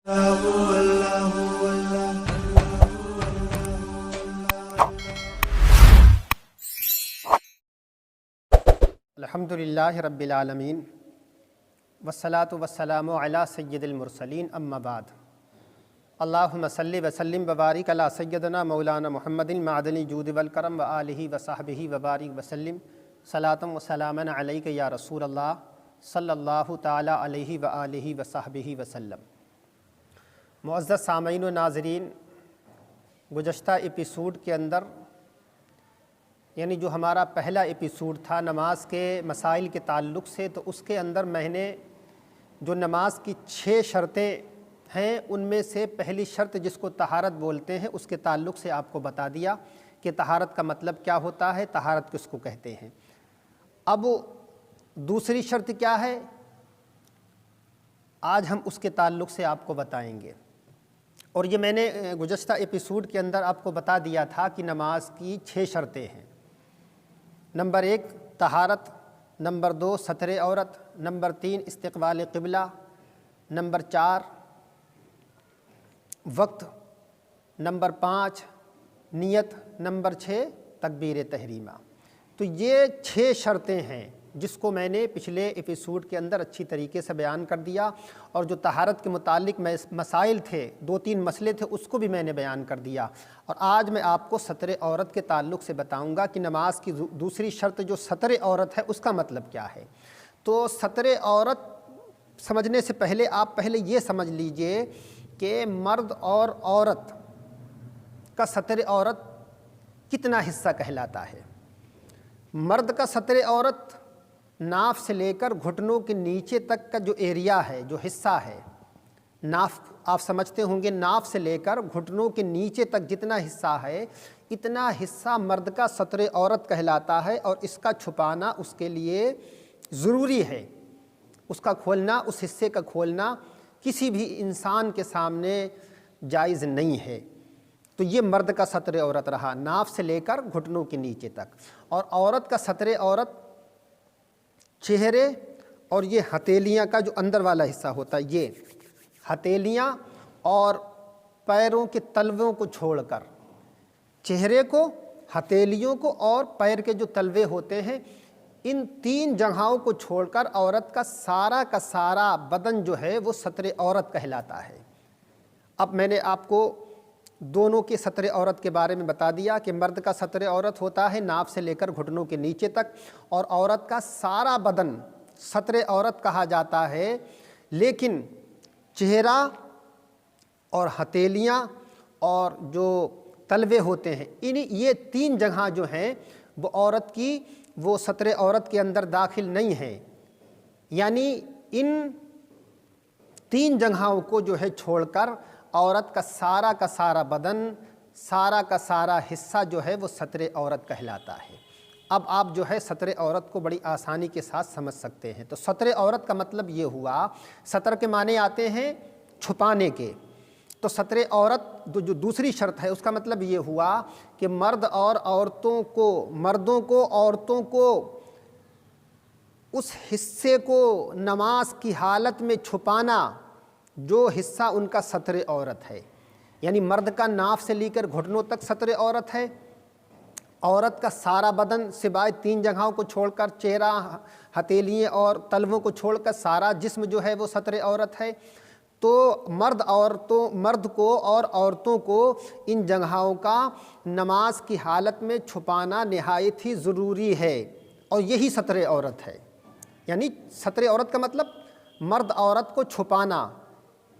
الحمدللہ رب العالمین والصلاة والسلام علی سید المرسلین اما بعد اللہم صلی وسلم وبارک علی سیدنا مولانا محمد معدن الجود والکرم وآلہ وصحبہ وبارک وسلم صلاۃ و سلاما علیک یا رسول اللہ صلی اللہ تعالی علیہ وآلہ وصحبہ وسلم۔ معزز سامعین و ناظرین، گزشتہ ایپیسوڈ کے اندر یعنی جو ہمارا پہلا ایپیسوڈ تھا نماز کے مسائل کے تعلق سے، تو اس کے اندر میں نے جو نماز کی 6 شرطیں ہیں ان میں سے پہلی شرط جس کو طہارت بولتے ہیں اس کے تعلق سے آپ کو بتا دیا کہ طہارت کا مطلب کیا ہوتا ہے، طہارت کس کو کہتے ہیں۔ اب دوسری شرط کیا ہے، آج ہم اس کے تعلق سے آپ کو بتائیں گے۔ اور یہ میں نے گزشتہ ایپیسوڈ کے اندر آپ کو بتا دیا تھا کہ نماز کی 6 شرطیں ہیں۔ نمبر 1 طہارت، نمبر 2 ستر عورت، نمبر 3 استقبال قبلہ، نمبر 4 وقت، نمبر 5 نیت، نمبر 6 تکبیر تحریمہ۔ تو یہ 6 شرطیں ہیں جس کو میں نے پچھلے ایپیسوڈ کے اندر اچھی طریقے سے بیان کر دیا، اور جو طہارت کے متعلق مسائل تھے 2-3 مسئلے تھے اس کو بھی میں نے بیان کر دیا۔ اور آج میں آپ کو ستر عورت کے تعلق سے بتاؤں گا کہ نماز کی دوسری شرط جو ستر عورت ہے اس کا مطلب کیا ہے۔ تو ستر عورت سمجھنے سے پہلے آپ پہلے یہ سمجھ لیجئے کہ مرد اور عورت کا ستر عورت کتنا حصہ کہلاتا ہے۔ مرد کا ستر عورت ناف سے لے کر گھٹنوں کے نیچے تک کا جو ایریا ہے، جو حصہ ہے، ناف آپ سمجھتے ہوں گے، ناف سے لے کر گھٹنوں کے نیچے تک جتنا حصہ ہے اتنا حصہ مرد کا ستر عورت کہلاتا ہے، اور اس کا چھپانا اس کے لیے ضروری ہے۔ اس کا کھولنا، اس حصے کا کھولنا کسی بھی انسان کے سامنے جائز نہیں ہے۔ تو یہ مرد کا ستر عورت رہا، ناف سے لے کر گھٹنوں کے نیچے تک۔ اور عورت کا ستر عورت چہرے اور یہ ہتھیلیاں کا جو اندر والا حصہ ہوتا ہے، یہ ہتھیلیاں اور پیروں کے تلووں کو چھوڑ کر، چہرے کو، ہتھیلیوں کو اور پیر کے جو تلوے ہوتے ہیں، ان 3 جگہوں کو چھوڑ کر عورت کا سارا بدن جو ہے وہ ستر عورت کہلاتا ہے۔ اب میں نے آپ کو دونوں کے ستر عورت کے بارے میں بتا دیا کہ مرد کا ستر عورت ہوتا ہے ناف سے لے کر گھٹنوں کے نیچے تک، اور عورت کا سارا بدن ستر عورت کہا جاتا ہے، لیکن چہرہ اور ہتھیلیاں اور جو تلوے ہوتے ہیں، یہ 3 جگہ جو ہیں وہ عورت کی وہ ستر عورت کے اندر داخل نہیں ہیں۔ یعنی ان 3 جگہوں کو جو ہے چھوڑ کر عورت کا سارا بدن، کا سارا حصہ جو ہے وہ ستر عورت کہلاتا ہے۔ اب آپ جو ہے ستر عورت کو بڑی آسانی کے ساتھ سمجھ سکتے ہیں۔ تو ستر عورت کا مطلب یہ ہوا، ستر کے معنی آتے ہیں چھپانے کے، تو ستر عورت جو دوسری شرط ہے اس کا مطلب یہ ہوا کہ مردوں کو عورتوں کو اس حصے کو نماز کی حالت میں چھپانا جو حصہ ان کا ستر عورت ہے۔ یعنی مرد کا ناف سے لے کر گھٹنوں تک ستر عورت ہے، عورت کا سارا بدن سوائے 3 جگہوں کو چھوڑ کر، چہرہ، ہتھیلیاں اور تلووں کو چھوڑ کر سارا جسم جو ہے وہ ستر عورت ہے۔ تو مرد کو اور عورتوں کو ان جگہوں کا نماز کی حالت میں چھپانا نہایت ہی ضروری ہے، اور یہی ستر عورت ہے۔ یعنی ستر عورت کا مطلب مرد عورت کو چھپانا،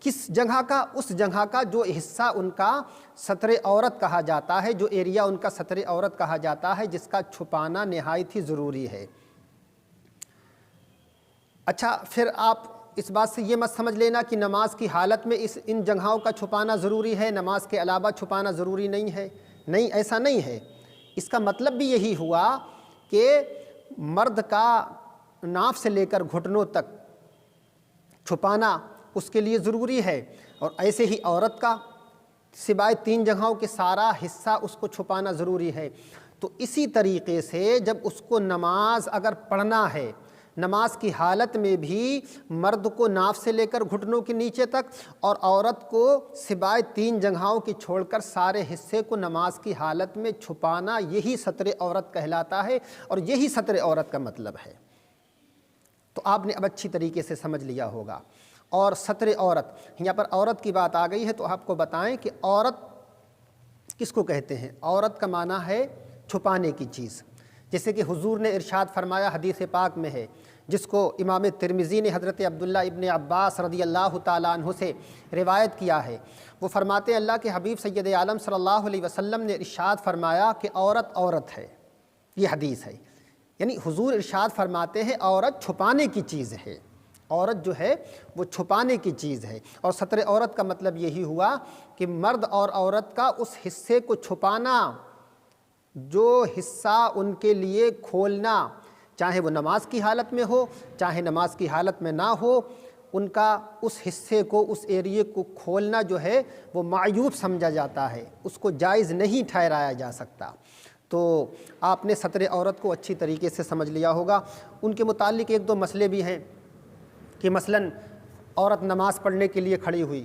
کس جگہ کا؟ اس جگہ کا جو حصہ ان کا ستر عورت کہا جاتا ہے، جو ایریا ان کا ستر عورت کہا جاتا ہے، جس کا چھپانا نہایت ہی ضروری ہے۔ اچھا، پھر آپ اس بات سے یہ مت سمجھ لینا کہ نماز کی حالت میں ان جگہوں کا چھپانا ضروری ہے، نماز کے علاوہ چھپانا ضروری نہیں ہے۔ نہیں، ایسا نہیں ہے۔ اس کا مطلب بھی یہی ہوا کہ مرد کا ناف سے لے کر گھٹنوں تک چھپانا اس کے لیے ضروری ہے، اور ایسے ہی عورت کا سوائے 3 جگہوں کے سارا حصہ اس کو چھپانا ضروری ہے۔ تو اسی طریقے سے جب اس کو نماز اگر پڑھنا ہے، نماز کی حالت میں بھی مرد کو ناف سے لے کر گھٹنوں کے نیچے تک اور عورت کو سوائے 3 جگہوں کی چھوڑ کر سارے حصے کو نماز کی حالت میں چھپانا، یہی ستر عورت کہلاتا ہے اور یہی ستر عورت کا مطلب ہے۔ تو آپ نے اب اچھی طریقے سے سمجھ لیا ہوگا۔ اور ستر عورت، یہاں پر عورت کی بات آ گئی ہے تو آپ کو بتائیں کہ عورت کس کو کہتے ہیں؟ عورت کا معنی ہے چھپانے کی چیز، جیسے کہ حضور نے ارشاد فرمایا حدیث پاک میں ہے، جس کو امام ترمذی نے حضرت عبداللہ ابن عباس رضی اللہ تعالیٰ عنہ سے روایت کیا ہے۔ وہ فرماتے ہیں اللہ کے حبیب سید عالم صلی اللہ علیہ وسلم نے ارشاد فرمایا کہ عورت عورت ہے، یہ حدیث ہے، یعنی حضور ارشاد فرماتے ہیں عورت چھپانے کی چیز ہے، عورت جو ہے وہ چھپانے کی چیز ہے۔ اور ستر عورت کا مطلب یہی ہوا کہ مرد اور عورت کا اس حصے کو چھپانا جو حصہ ان کے لیے کھولنا، چاہے وہ نماز کی حالت میں ہو چاہے نماز کی حالت میں نہ ہو، ان کا اس حصے کو، اس ایریے کو کھولنا جو ہے وہ معیوب سمجھا جاتا ہے، اس کو جائز نہیں ٹھہرایا جا سکتا۔ تو آپ نے ستر عورت کو اچھی طریقے سے سمجھ لیا ہوگا۔ ان کے متعلق 1-2 مسئلے بھی ہیں کہ مثلاً عورت نماز پڑھنے کے لیے کھڑی ہوئی،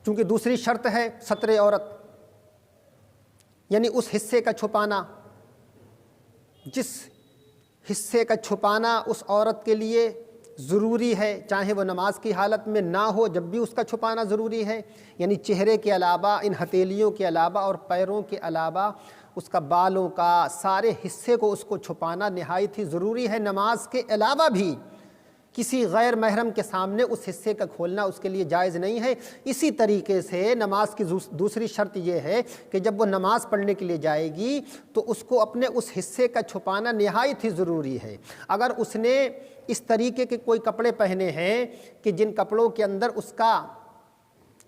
چونکہ دوسری شرط ہے ستر عورت، یعنی اس حصے کا چھپانا، جس حصے کا چھپانا اس عورت کے لیے ضروری ہے، چاہے وہ نماز کی حالت میں نہ ہو جب بھی اس کا چھپانا ضروری ہے، یعنی چہرے کے علاوہ، ان ہتھیلیوں کے علاوہ اور پیروں کے علاوہ اس کا بالوں کا سارے حصے کو اس کو چھپانا نہایت ہی ضروری ہے۔ نماز کے علاوہ بھی کسی غیر محرم کے سامنے اس حصے کا کھولنا اس کے لیے جائز نہیں ہے۔ اسی طریقے سے نماز کی دوسری شرط یہ ہے کہ جب وہ نماز پڑھنے کے لیے جائے گی تو اس کو اپنے اس حصے کا چھپانا نہایت ہی ضروری ہے۔ اگر اس نے اس طریقے کے کوئی کپڑے پہنے ہیں کہ جن کپڑوں کے اندر اس کا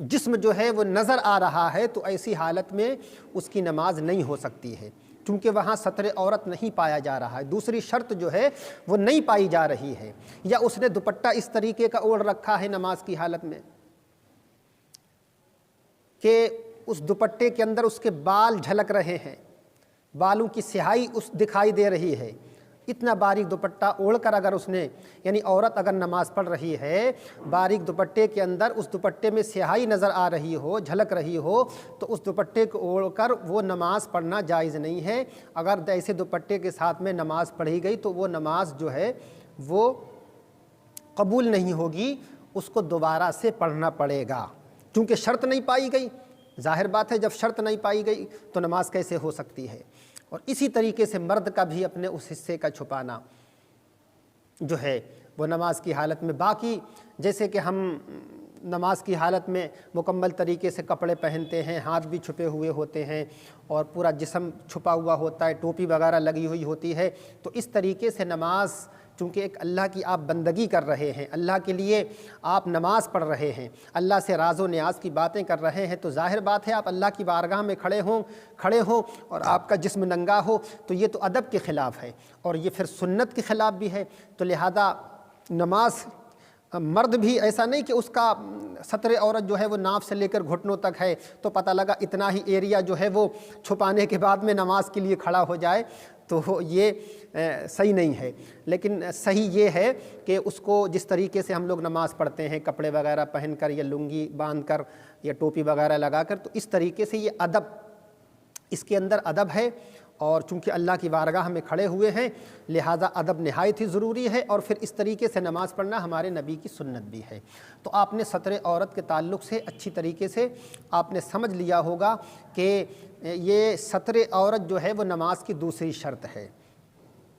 جسم جو ہے وہ نظر آ رہا ہے تو ایسی حالت میں اس کی نماز نہیں ہو سکتی ہے، چونکہ وہاں ستر عورت نہیں پایا جا رہا ہے، دوسری شرط جو ہے وہ نہیں پائی جا رہی ہے۔ یا اس نے دوپٹہ اس طریقے کا اوڑھ رکھا ہے نماز کی حالت میں کہ اس دوپٹے کے اندر اس کے بال جھلک رہے ہیں، بالوں کی سیاہی اس دکھائی دے رہی ہے، اتنا باریک دوپٹہ اوڑھ کر اگر اس نے، یعنی عورت اگر نماز پڑھ رہی ہے باریک دوپٹے کے اندر اس دوپٹے میں سیاہی نظر آ رہی ہو، جھلک رہی ہو، تو اس دوپٹے کو اوڑھ کر وہ نماز پڑھنا جائز نہیں ہے۔ اگر ایسے دوپٹے کے ساتھ میں نماز پڑھی گئی تو وہ نماز جو ہے وہ قبول نہیں ہوگی، اس کو دوبارہ سے پڑھنا پڑے گا، چونکہ شرط نہیں پائی گئی۔ ظاہر بات ہے جب شرط نہیں پائی گئی تو نماز کیسے ہو سکتی ہے۔ اور اسی طریقے سے مرد کا بھی اپنے اس حصے کا چھپانا جو ہے وہ نماز کی حالت میں، باقی جیسے کہ ہم نماز کی حالت میں مکمل طریقے سے کپڑے پہنتے ہیں، ہاتھ بھی چھپے ہوئے ہوتے ہیں اور پورا جسم چھپا ہوا ہوتا ہے، ٹوپی وغیرہ لگی ہوئی ہوتی ہے، تو اس طریقے سے نماز چونکہ ایک اللہ کی آپ بندگی کر رہے ہیں، اللہ کے لیے آپ نماز پڑھ رہے ہیں، اللہ سے راز و نیاز کی باتیں کر رہے ہیں، تو ظاہر بات ہے آپ اللہ کی بارگاہ میں کھڑے ہوں اور آپ کا جسم ننگا ہو تو یہ تو ادب کے خلاف ہے اور یہ پھر سنت کے خلاف بھی ہے۔ تو لہذا نماز مرد بھی ایسا نہیں کہ اس کا ستر عورت جو ہے وہ ناف سے لے کر گھٹنوں تک ہے تو پتہ لگا اتنا ہی ایریا جو ہے وہ چھپانے کے بعد میں نماز کے لیے کھڑا ہو جائے، تو یہ صحیح نہیں ہے۔ لیکن صحیح یہ ہے کہ اس کو جس طریقے سے ہم لوگ نماز پڑھتے ہیں کپڑے وغیرہ پہن کر یا لنگی باندھ کر یا ٹوپی وغیرہ لگا کر، تو اس طریقے سے یہ ادب، اس کے اندر ادب ہے، اور چونکہ اللہ کی بارگاہ میں کھڑے ہوئے ہیں لہٰذا ادب نہایت ہی ضروری ہے، اور پھر اس طریقے سے نماز پڑھنا ہمارے نبی کی سنت بھی ہے۔ تو آپ نے ستر عورت کے تعلق سے اچھی طریقے سے آپ نے سمجھ لیا ہوگا کہ یہ ستر عورت جو ہے وہ نماز کی دوسری شرط ہے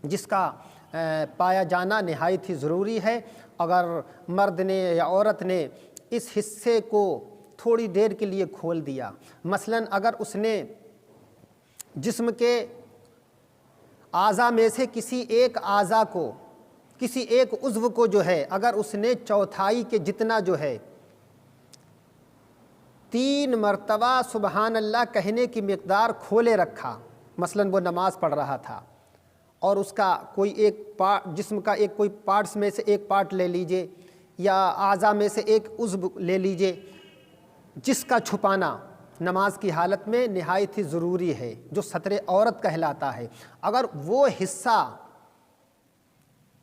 جس کا پایا جانا نہایت ہی ضروری ہے۔ اگر مرد نے یا عورت نے اس حصے کو تھوڑی دیر کے لیے کھول دیا، مثلاً اگر اس نے جسم کے اعضاء میں سے کسی ایک اعضاء کو، کسی ایک عضو کو جو ہے اگر اس نے چوتھائی کے جتنا جو ہے 3 مرتبہ سبحان اللہ کہنے کی مقدار کھولے رکھا، مثلاً وہ نماز پڑھ رہا تھا اور اس کا کوئی ایک جسم کا ایک کوئی پارٹس میں سے ایک پارٹ لے لیجئے یا اعضاء میں سے ایک عضو لے لیجئے، جس کا چھپانا نماز کی حالت میں نہایت ہی ضروری ہے، جو ستر عورت کہلاتا ہے، اگر وہ حصہ